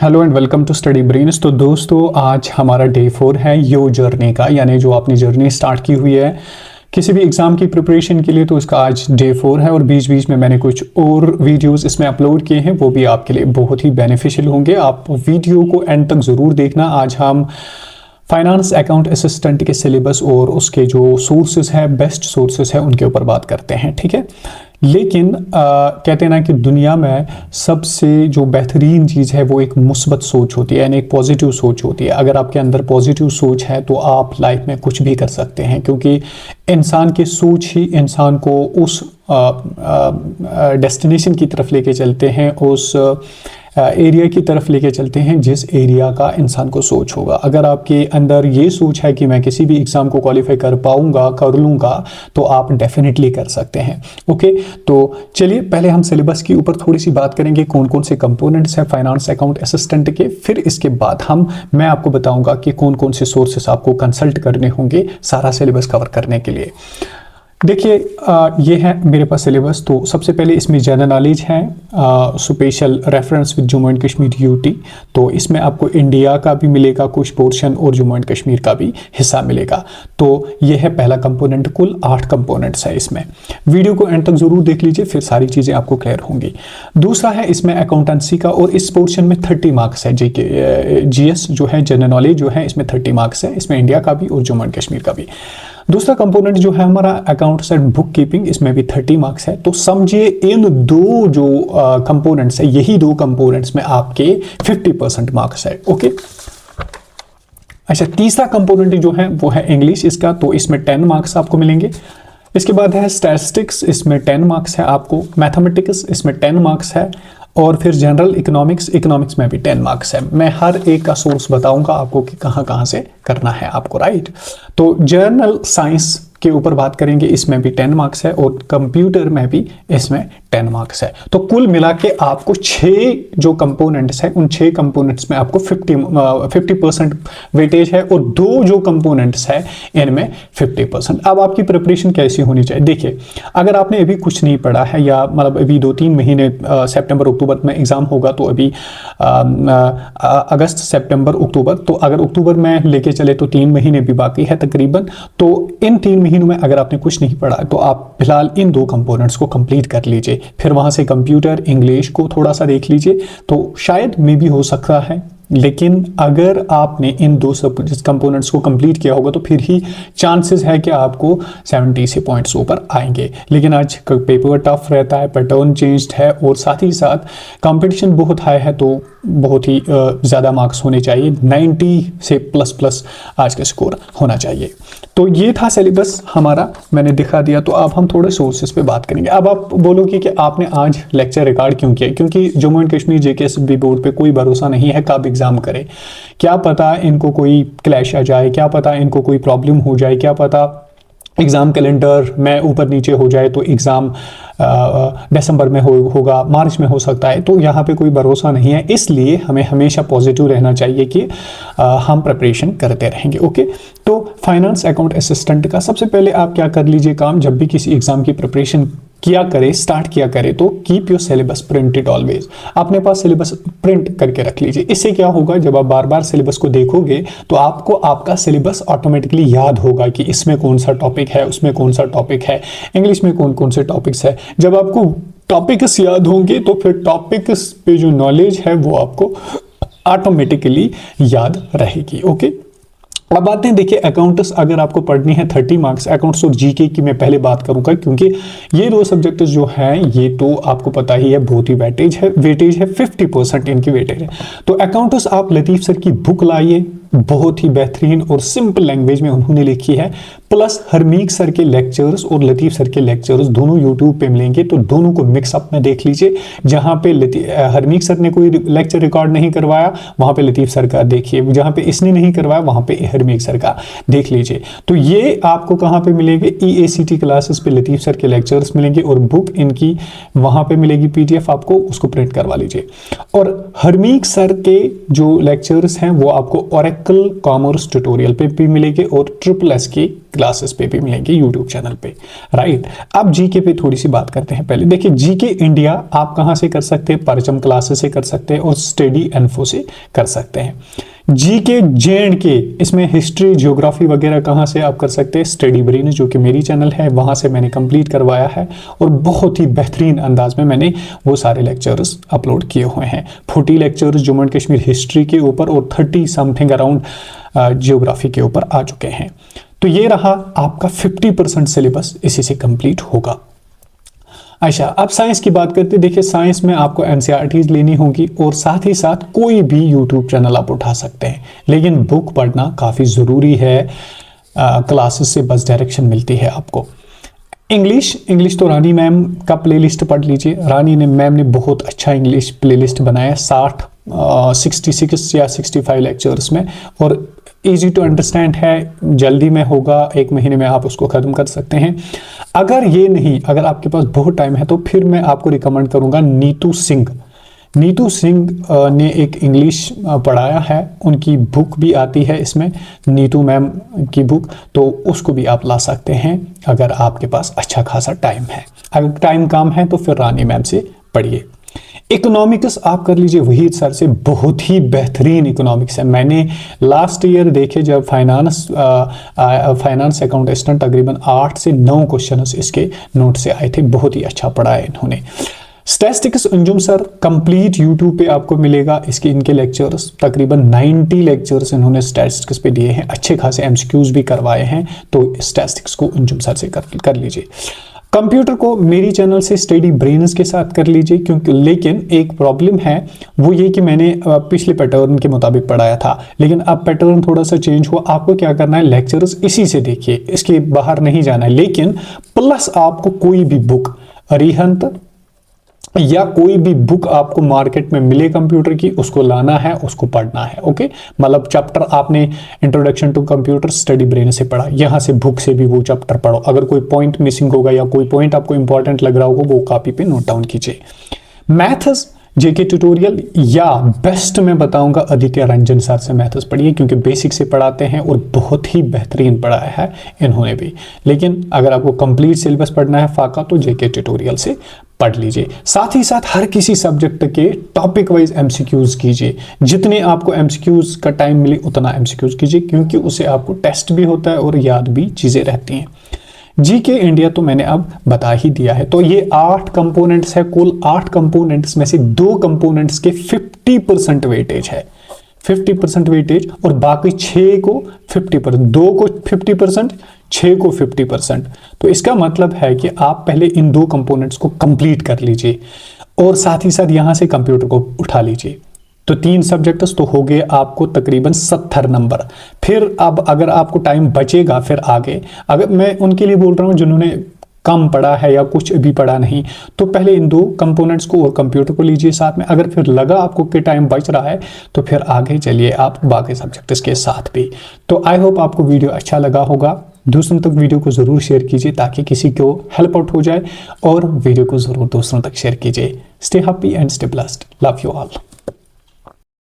Hello and welcome to study brains. तो दोस्तों आज हमारा डे 4 है यो जर्नी का, यानी जो आपने जर्नी स्टार्ट की हुई है किसी भी एग्ज़ाम की प्रिपरेशन के लिए, तो इसका आज डे 4 है। और बीच बीच में मैंने कुछ और वीडियोस इसमें अपलोड किए हैं, वो भी आपके लिए बहुत ही बेनिफिशियल होंगे। आप वीडियो को एंड तक ज़रूर देखना। आज हम फाइनेंस अकाउंट असिस्टेंट के सिलेबस और उसके जो सोर्सेज है, बेस्ट सोर्सेज है, उनके ऊपर बात करते हैं, ठीक है। लेकिन कहते हैं ना कि दुनिया में सबसे जो बेहतरीन चीज़ है वो एक मुस्बत सोच होती है, यानी एक पॉजिटिव सोच होती है। अगर आपके अंदर पॉजिटिव सोच है तो आप लाइफ में कुछ भी कर सकते हैं, क्योंकि इंसान की सोच ही इंसान को उस डेस्टिनेशन की तरफ लेके चलते हैं, उस एरिया की तरफ लेके चलते हैं जिस एरिया का इंसान को सोच होगा। अगर आपके अंदर ये सोच है कि मैं किसी भी एग्ज़ाम को क्वालिफाई कर पाऊंगा, कर लूँगा, तो आप डेफिनेटली कर सकते हैं। ओके, तो चलिए पहले हम सिलेबस के ऊपर थोड़ी सी बात करेंगे, कौन कौन से कंपोनेंट्स हैं फाइनेंस अकाउंट असिस्टेंट के। फिर इसके बाद मैं आपको बताऊंगा कि कौन कौन से सोर्सेस आपको कंसल्ट करने होंगे सारा सिलेबस कवर करने के लिए। देखिए ये है मेरे पास सिलेबस। तो सबसे पहले इसमें जनरल नॉलेज है, special reference with Jammu and Kashmir UT. तो इसमें आपको इंडिया का भी मिलेगा कुछ पोर्शन और जम्मू एंड कश्मीर का भी हिस्सा मिलेगा। तो ये है पहला कंपोनेंट। कुल 8 कंपोनेंट्स है इसमें। वीडियो को एंड तक जरूर देख लीजिए, फिर सारी चीज़ें आपको क्लियर होंगी। दूसरा है इसमें अकाउंटेंसी का, और इस पोर्शन में 30 मार्क्स है। जीएस जो है, जनरल नॉलेज जो है, इसमें 30 मार्क्स है। इसमें इंडिया का भी और जम्मू एंड कश्मीर का भी। दूसरा कंपोनेंट जो है हमारा अकाउंट्स एंड बुक कीपिंग, इसमें भी 30 मार्क्स है। तो समझिए इन दो जो कंपोनेंट्स है, यही 2 कंपोनेंट्स में आपके 50% मार्क्स है। ओके, अच्छा, तीसरा कंपोनेंट जो है वो है इंग्लिश इसका। तो इसमें 10 मार्क्स आपको मिलेंगे। इसके बाद है स्टैटिस्टिक्स, इसमें 10 मार्क्स है आपको। मैथमेटिक्स, इसमें 10 मार्क्स है। और फिर जनरल इकोनॉमिक्स में भी 10 मार्क्स है। मैं हर एक का सोर्स बताऊंगा आपको कि कहाँ कहाँ से करना है आपको, राइट। तो जनरल साइंस के ऊपर बात करेंगे, इसमें भी 10 मार्क्स है। और कंप्यूटर में भी इसमें 10 मार्क्स है। तो कुल मिला के आपको 6 जो कंपोनेंट्स हैं, उन 6 कंपोनेंट्स में आपको 50% वेटेज है, और 2 जो कंपोनेंट्स है इनमें 50%। अब आपकी प्रिपरेशन कैसी होनी चाहिए? देखिए, अगर आपने अभी कुछ नहीं पढ़ा है, या मतलब अभी 2-3 महीने, सितंबर अक्टूबर में एग्जाम होगा, तो अभी अगस्त सितंबर अक्टूबर, तो अगर अक्टूबर में लेके चले तो 3 महीने भी बाकी है तकरीबन। तो इन 3 महीनों में अगर आपने कुछ नहीं पढ़ा तो आप फिलहाल इन 2 कंपोनेंट्स को कंप्लीट कर लीजिए। फिर वहां से कंप्यूटर इंग्लिश को थोड़ा सा देख लीजिए, तो शायद मे भी हो सकता है। लेकिन अगर आपने इन 2 सब कंपोनेंट्स को कंप्लीट किया होगा तो फिर ही चांसेस है कि आपको 70 से पॉइंट्स ऊपर आएंगे। लेकिन आज पेपर टफ रहता है, पैटर्न चेंज्ड है, और साथ ही साथ कंपटीशन बहुत हाई है, तो बहुत ही ज़्यादा मार्क्स होने चाहिए। 90 से प्लस आज का स्कोर होना चाहिए। तो ये था सिलेबस हमारा, मैंने दिखा दिया। तो अब हम थोड़े सोर्सेस पे बात करेंगे। अब आप बोलोगे कि आपने आज लेक्चर रिकॉर्ड क्यों किया? क्योंकि Jammu and Kashmir JKSSB board पे कोई भरोसा नहीं है कब एग्जाम करे। क्या पता इनको कोई क्लैश आ जाए, क्या पता इनको कोई प्रॉब्लम हो जाए, क्या पता एग्ज़ाम कैलेंडर में ऊपर नीचे हो जाए, तो एग्ज़ाम दिसंबर में होगा, मार्च में हो सकता है। तो यहाँ पे कोई भरोसा नहीं है, इसलिए हमें हमेशा पॉजिटिव रहना चाहिए कि हम प्रिपरेशन करते रहेंगे। ओके, तो फाइनेंस अकाउंट असिस्टेंट का सबसे पहले आप क्या कर लीजिए काम, जब भी किसी एग्ज़ाम की प्रिपरेशन स्टार्ट किया करे, तो keep your syllabus printed always. अपने पास सिलेबस प्रिंट करके रख लीजिए। इससे क्या होगा, जब आप बार बार सिलेबस को देखोगे तो आपको आपका सिलेबस ऑटोमेटिकली याद होगा कि इसमें कौन सा टॉपिक है, उसमें कौन सा टॉपिक है, इंग्लिश में कौन कौन से टॉपिक्स है। जब आपको टॉपिक्स याद होंगे तो फिर टॉपिक्स पे जो नॉलेज है वो आपको ऑटोमेटिकली याद रहेगी। ओके, अब बात है, देखिए अकाउंट्स अगर आपको पढ़नी है 30 मार्क्स, अकाउंट्स और जीके की मैं पहले बात करूंगा, क्योंकि ये 2 सब्जेक्ट्स जो हैं ये तो आपको पता ही है बहुत ही वेटेज है 50% इनकी वेटेज है। तो अकाउंट्स आप लतीफ़ सर की बुक लाइए, बहुत ही बेहतरीन और सिंपल लैंग्वेज में उन्होंने लिखी है। प्लस हरमीक सर के लेक्चर्स और लतीफ़ सर के लेक्चर्स दोनों यूट्यूब पे मिलेंगे, तो दोनों को मिक्सअप में देख लीजिए। जहाँ पे हरमीक सर ने कोई लेक्चर रिकॉर्ड नहीं करवाया, वहाँ पे लतीफ़ सर का देखिए, जहाँ पे इसने नहीं करवाया वहाँ पे हरमीक सर का देख लीजिए। तो ये आपको कहाँ पे मिलेंगे? EACT क्लासेस पे लतीफ़ सर के लेक्चर्स मिलेंगे, और बुक इनकी वहाँ पे मिलेगी PDF, आपको उसको प्रिंट करवा लीजिए। और हरमीक सर के जो लेक्चर्स हैं वो आपको ओरेकल कॉमर्स ट्यूटोरियल पे भी मिलेगी और SSS की क्लासेस पे भी मिलेंगे यूट्यूब चैनल पे, राइट। अब जीके पे थोड़ी सी बात करते हैं। पहले देखिए, जीके इंडिया आप कहां से कर सकते हैं? परचम क्लासेस से कर सकते हैं और स्टडी इन्फो से कर सकते हैं। जीके JNK, इसमें हिस्ट्री ज्योग्राफी वगैरह कहां से आप कर सकते हैं? स्टडी ब्रेन, जो कि मेरी चैनल है, वहां से मैंने कंप्लीट करवाया है और बहुत ही बेहतरीन अंदाज में मैंने वो सारे लेक्चर्स अपलोड किए हुए हैं। 40 lectures Jammu and Kashmir history के ऊपर और 30 समथिंग अराउंड ज्योग्राफी के ऊपर आ चुके हैं। तो ये रहा आपका 50% सिलेबस इसी से कंप्लीट होगा। अच्छा, अब साइंस की बात करते हैं। देखिए, साइंस में आपको NCERTs लेनी होगी और साथ ही साथ कोई भी यूट्यूब चैनल आप उठा सकते हैं, लेकिन बुक पढ़ना काफ़ी ज़रूरी है। क्लासेस से बस डायरेक्शन मिलती है आपको। इंग्लिश तो रानी मैम का प्लेलिस्ट पढ़ लीजिए। रानी मैम ने बहुत अच्छा इंग्लिश प्लेलिस्ट बनाया, 66 या 65 लेक्चर्स में, और इजी टू अंडरस्टैंड है, जल्दी में होगा, 1 महीने में आप उसको ख़त्म कर सकते हैं। अगर आपके पास बहुत टाइम है तो फिर मैं आपको रिकमेंड करूंगा नीतू सिंह ने एक इंग्लिश पढ़ाया है, उनकी बुक भी आती है इसमें, नीतू मैम की बुक, तो उसको भी आप ला सकते हैं अगर आपके पास अच्छा खासा टाइम है। अगर टाइम कम है तो फिर रानी मैम से पढ़िए। इकोनॉमिक्स आप कर लीजिए वहीद सर से, बहुत ही बेहतरीन इकोनॉमिक्स है। मैंने लास्ट ईयर देखे जब फाइनेंस अकाउंटेंट तकरीबन 8 से 9 क्वेश्चन इसके नोट से आए थे, बहुत ही अच्छा पढ़ा है इन्होंने। Statistics Anjum sir complete YouTube पे आपको मिलेगा, इनके लेक्चर्स तकरीबन 90 लेक्चर्स इन्होंने स्टैटिस्टिक्स पे दिए हैं, अच्छे खासे MCQs भी करवाए हैं, तो स्टैटिस्टिक्स को अंजुम सर से कर लीजिए। कंप्यूटर को मेरी चैनल से स्टडी ब्रेन्स के साथ कर लीजिए, क्योंकि लेकिन एक प्रॉब्लम है, वो ये कि मैंने पिछले पैटर्न के मुताबिक पढ़ाया था, लेकिन अब पैटर्न थोड़ा सा चेंज हुआ। आपको क्या करना है, लेक्चर्स इसी से देखिए, इसके बाहर नहीं जाना है, लेकिन प्लस आपको कोई भी बुक, अरिहंत या कोई भी बुक आपको मार्केट में मिले कंप्यूटर की, उसको लाना है, उसको पढ़ना है। ओके, मतलब चैप्टर आपने introduction to computer study brain से पढ़ा, यहां से बुक से भी वो चैप्टर पढ़ो। अगर कोई पॉइंट मिसिंग होगा या कोई पॉइंट आपको इंपॉर्टेंट लग रहा होगा, वो कॉपी पे नोट डाउन कीजिए। मैथ्स जेके ट्यूटोरियल या बेस्ट मैं बताऊंगा आदित्य रंजन सर से मैथ्स पढ़िए, क्योंकि बेसिक से पढ़ाते हैं और बहुत ही बेहतरीन पढ़ाया है इन्होंने भी। लेकिन अगर आपको कंप्लीट सिलेबस पढ़ना है फाका, तो जेके ट्यूटोरियल से पढ़ लीजिए। साथ ही साथ हर किसी सब्जेक्ट के टॉपिक वाइज MCQs कीजिए, जितने आपको MCQs का टाइम मिले उतना MCQs कीजिए, क्योंकि उससे आपको टेस्ट भी होता है और याद भी चीजें रहती हैं। जीके इंडिया तो मैंने अब बता ही दिया है। तो ये 8 कंपोनेंट्स है, कुल 8 कंपोनेंट्स में से 2 कंपोनेंट्स के 50% वेटेज है, 50% वेटेज, और बाकी 6 को 50%, 2 को 50%, 6 को 50%। तो इसका मतलब है कि आप पहले इन 2 कंपोनेंट्स को कंप्लीट कर लीजिए और साथ ही साथ यहां से कंप्यूटर को उठा लीजिए। तो 3 सब्जेक्ट्स तो हो गए आपको तकरीबन 70 नंबर। फिर अब अगर आपको टाइम बचेगा फिर आगे, अगर मैं उनके लिए बोल रहा हूं जिन्होंने कम पढ़ा है या कुछ भी पढ़ा नहीं, तो पहले इन 2 कंपोनेंट्स को और कंप्यूटर को लीजिए साथ में। अगर फिर लगा आपको कि टाइम बच रहा है तो फिर आगे चलिए आप बाकी सब्जेक्ट्स के साथ भी। तो आई होप आपको वीडियो अच्छा लगा होगा। दूसरों तक वीडियो को ज़रूर शेयर कीजिए ताकि किसी को हेल्प आउट हो जाए, और वीडियो को ज़रूर दूसरों तक शेयर कीजिए। Stay happy and stay blessed. Love you all.